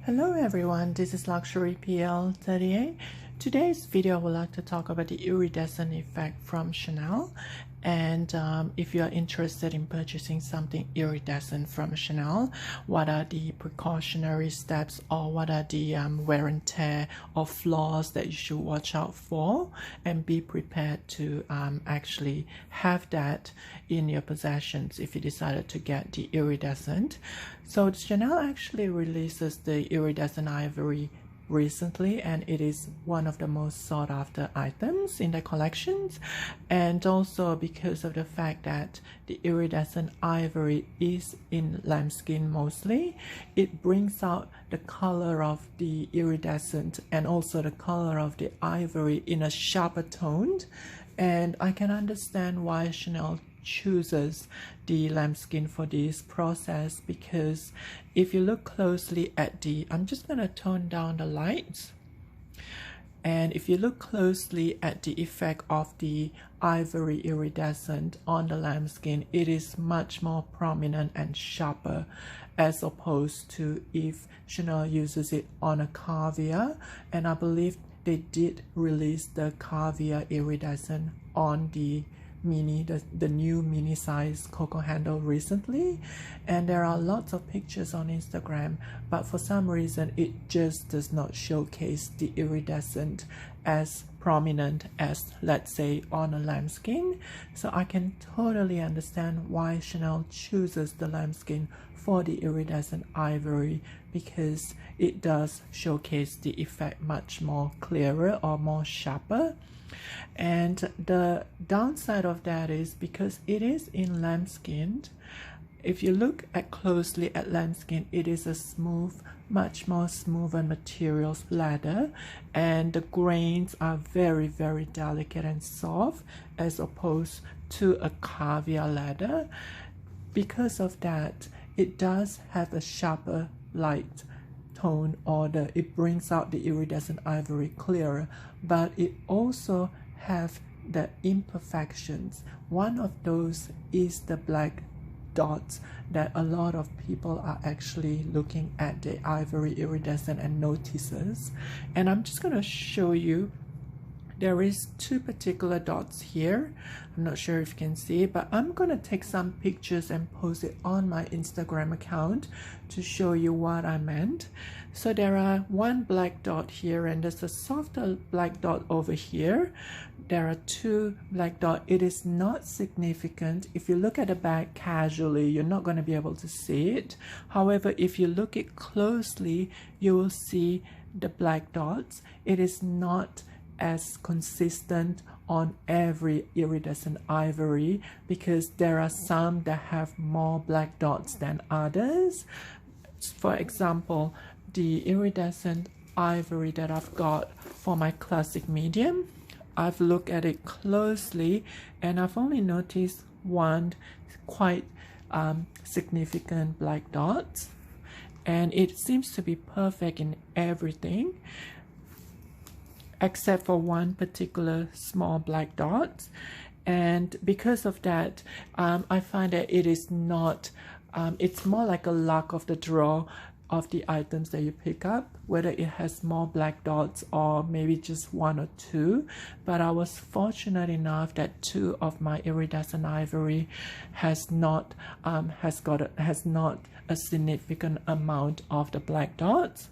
Hello everyone, this is Luxury PL38. Today's video I would like to talk about the iridescent effect from Chanel, and if you are interested in purchasing something iridescent from Chanel, what are the precautionary steps or what are the wear and tear or flaws that you should watch out for, and be prepared to actually have that in your possessions if you decided to get the iridescent. So Chanel actually releases the iridescent ivory recently, and it is one of the most sought after items in the collections, and also because of the fact that the iridescent ivory is in lambskin mostly, it brings out the color of the iridescent and also the color of the ivory in a sharper tone. And I can understand why Chanel chooses the lambskin for this process, because if you look closely at I'm just going to tone down the lights, and if you look closely at the effect of the ivory iridescent on the lambskin, it is much more prominent and sharper as opposed to if Chanel uses it on a caviar. And I believe they did release the caviar iridescent on the new mini size cocoa handle recently, and there are lots of pictures on Instagram, but for some reason it just does not showcase the iridescent as prominent as, let's say, on a lambskin. So I can totally understand why Chanel chooses the lambskin for the iridescent ivory, because it does showcase the effect much more clearer or more sharper. And the downside of that is because it is in lambskin, if you look closely at lambskin, it is a smooth, much more smoother material leather, and the grains are very, very delicate and soft as opposed to a caviar leather. Because of that, it does have a sharper light tone, or it brings out the iridescent ivory clearer, but it also have the imperfections. One of those is the black dots that a lot of people are actually looking at the ivory iridescent and notices. And I'm just going to show you. There is two particular dots here. I'm not sure if you can see it, but I'm going to take some pictures and post it on my Instagram account to show you what I meant. So there are one black dot here, and there's a softer black dot over here. There are two black dots. It is not significant. If you look at the back casually, you're not going to be able to see it. However, if you look it closely, you will see the black dots. It is not as consistent on every iridescent ivory, because there are some that have more black dots than others. For example, the iridescent ivory that I've got for my classic medium, I've looked at it closely and I've only noticed one quite significant black dot, and it seems to be perfect in everything except for one particular small black dot. And because of that, I find that it is not, it's more like a luck of the draw of the items that you pick up, whether it has more black dots or maybe just one or two. But I was fortunate enough that two of my iridescent ivory has not a significant amount of the black dots.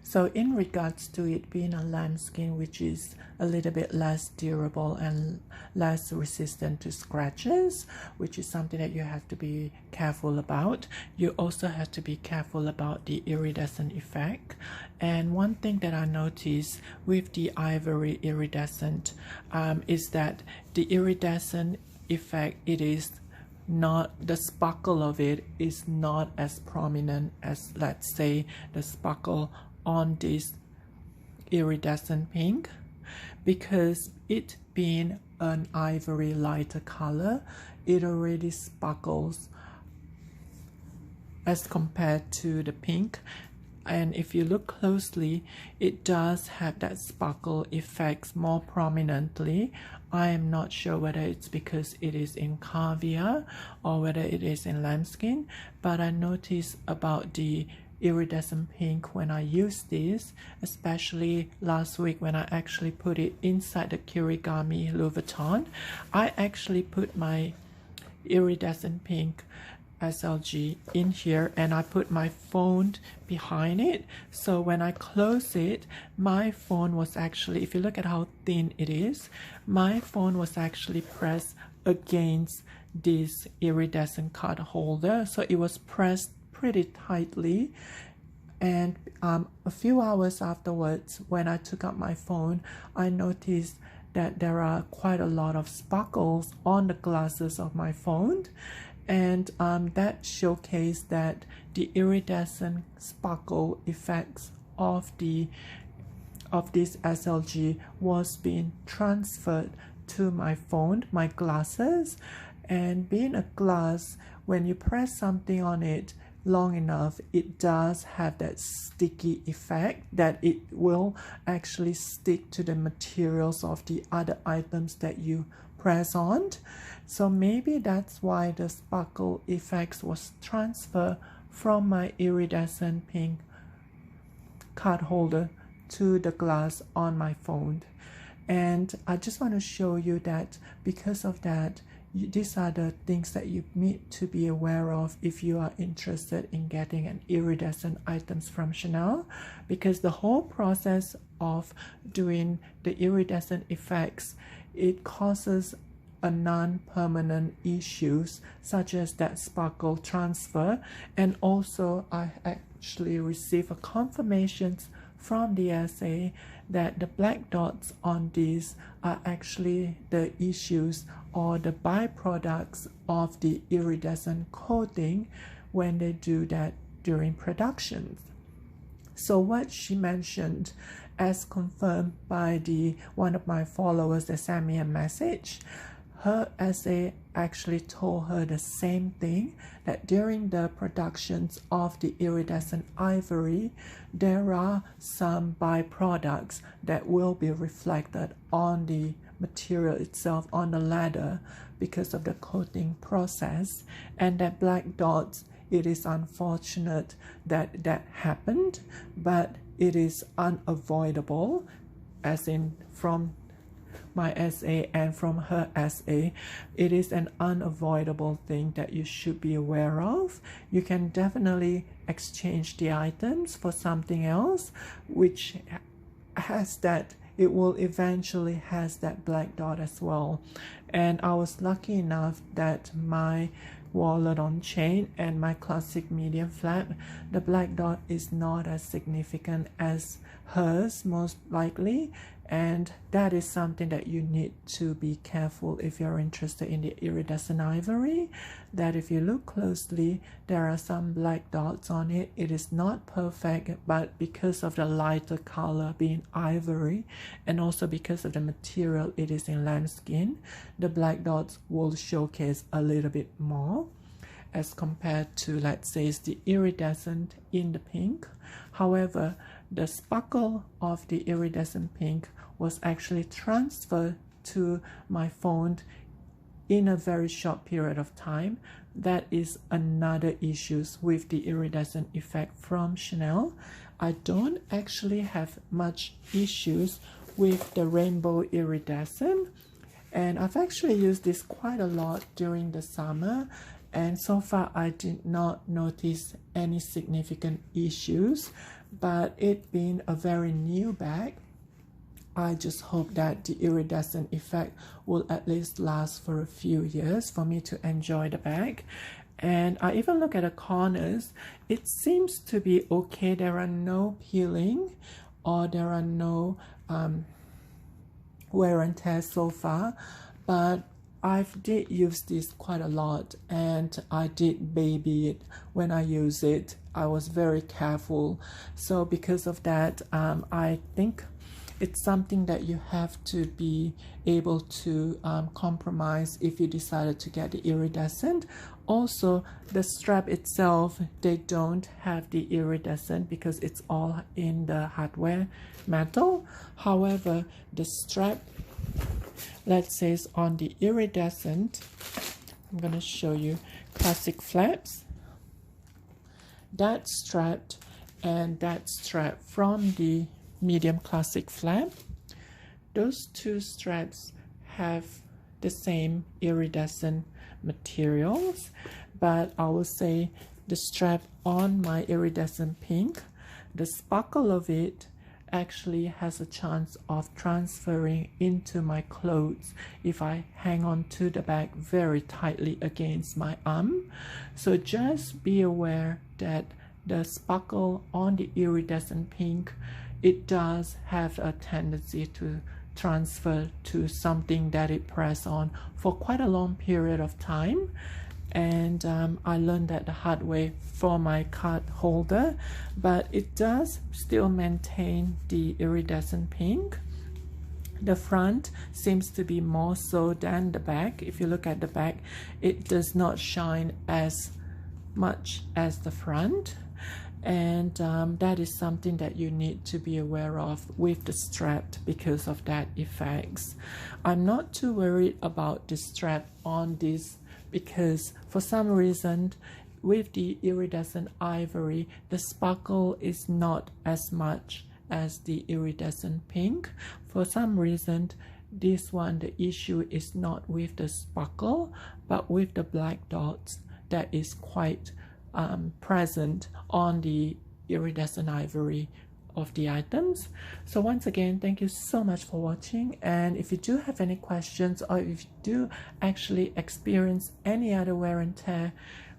So in regards to it being a lambskin, which is a little bit less durable and less resistant to scratches, which is something that you have to be careful about, you also have to be careful about the iridescent effect. And one thing that I noticed with the ivory iridescent is that the iridescent effect, it is not, the sparkle of it is not as prominent as, let's say, the sparkle on this iridescent pink, because it being an ivory lighter color, it already sparkles as compared to the pink. And if you look closely, it does have that sparkle effects more prominently. I am not sure whether it's because it is in caviar or whether it is in lambskin, but I noticed about the iridescent pink when I use this, especially last week when I actually put it inside the Kirigami Louis Vuitton. I actually put my iridescent pink SLG in here and I put my phone behind it, so when I close it, my phone was actually, if you look at how thin it is, my phone was actually pressed against this iridescent card holder, so it was pressed pretty tightly. And a few hours afterwards, when I took out my phone, I noticed that there are quite a lot of sparkles on the glasses of my phone, and that showcased that the iridescent sparkle effects of this SLG was being transferred to my phone, my glasses. And being a glass, when you press something on it long enough, it does have that sticky effect that it will actually stick to the materials of the other items that you press on. So maybe that's why the sparkle effects was transferred from my iridescent pink card holder to the glass on my phone. And I just want to show you that because of that, these are the things that you need to be aware of if you are interested in getting an iridescent items from Chanel, because the whole process of doing the iridescent effects, it causes a non-permanent issues such as that sparkle transfer. And also I actually received a confirmation from the SA that the black dots on these are actually the issues or the byproducts of the iridescent coating when they do that during production. So what she mentioned, as confirmed by one of my followers that sent me a message, her SA actually told her the same thing, that during the productions of the iridescent ivory, there are some byproducts that will be reflected on the material itself, on the leather, because of the coating process. And that black dots, it is unfortunate that that happened, but it is unavoidable, as in from my SA and from her SA. It is an unavoidable thing that you should be aware of. You can definitely exchange the items for something else which has that, it will eventually has that black dot as well. And I was lucky enough that my wallet on chain and my classic medium flap, the black dot is not as significant as hers, most likely. And that is something that you need to be careful if you're interested in the iridescent ivory, that if you look closely, there are some black dots on it. It is not perfect, but because of the lighter color being ivory, and also because of the material it is in lambskin, the black dots will showcase a little bit more as compared to, let's say, the iridescent in the pink. However, the sparkle of the iridescent pink was actually transferred to my phone in a very short period of time. That is another issue with the iridescent effect from Chanel. I don't actually have much issues with the rainbow iridescent, and I've actually used this quite a lot during the summer, and so far I did not notice any significant issues. But it being a very new bag, I just hope that the iridescent effect will at least last for a few years for me to enjoy the bag. And I even look at the corners, it seems to be okay. There are no peeling or there are no wear and tear so far, but I did use this quite a lot, and I did baby it when I use it. I was very careful. So because of that, I think it's something that you have to be able to compromise if you decided to get the iridescent. Also, the strap itself, they don't have the iridescent because it's all in the hardware metal. However, the strap, let's say, on the iridescent, I'm going to show you classic flaps. That strap and that strap from the medium classic flap. Those two straps have the same iridescent materials, but I will say the strap on my iridescent pink, the sparkle of it actually has a chance of transferring into my clothes if I hang on to the bag very tightly against my arm. So just be aware that the sparkle on the iridescent pink, it does have a tendency to transfer to something that it press on for quite a long period of time. And I learned that the hard way for my card holder, but it does still maintain the iridescent pink. The front seems to be more so than the back. If you look at the back, it does not shine as much as the front, and that is something that you need to be aware of with the strap because of that effects. I'm not too worried about the strap on this because for some reason with the iridescent ivory, the sparkle is not as much as the iridescent pink. For some reason, this one, the issue is not with the sparkle, but with the black dots that is quite present on the iridescent ivory of the items. So once again, thank you so much for watching, and if you do have any questions or if you do actually experience any other wear and tear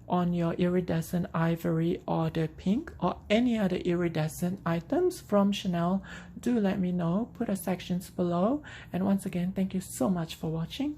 on your iridescent ivory or the pink or any other iridescent items from Chanel, do let me know, put a sections below. And once again, thank you so much for watching.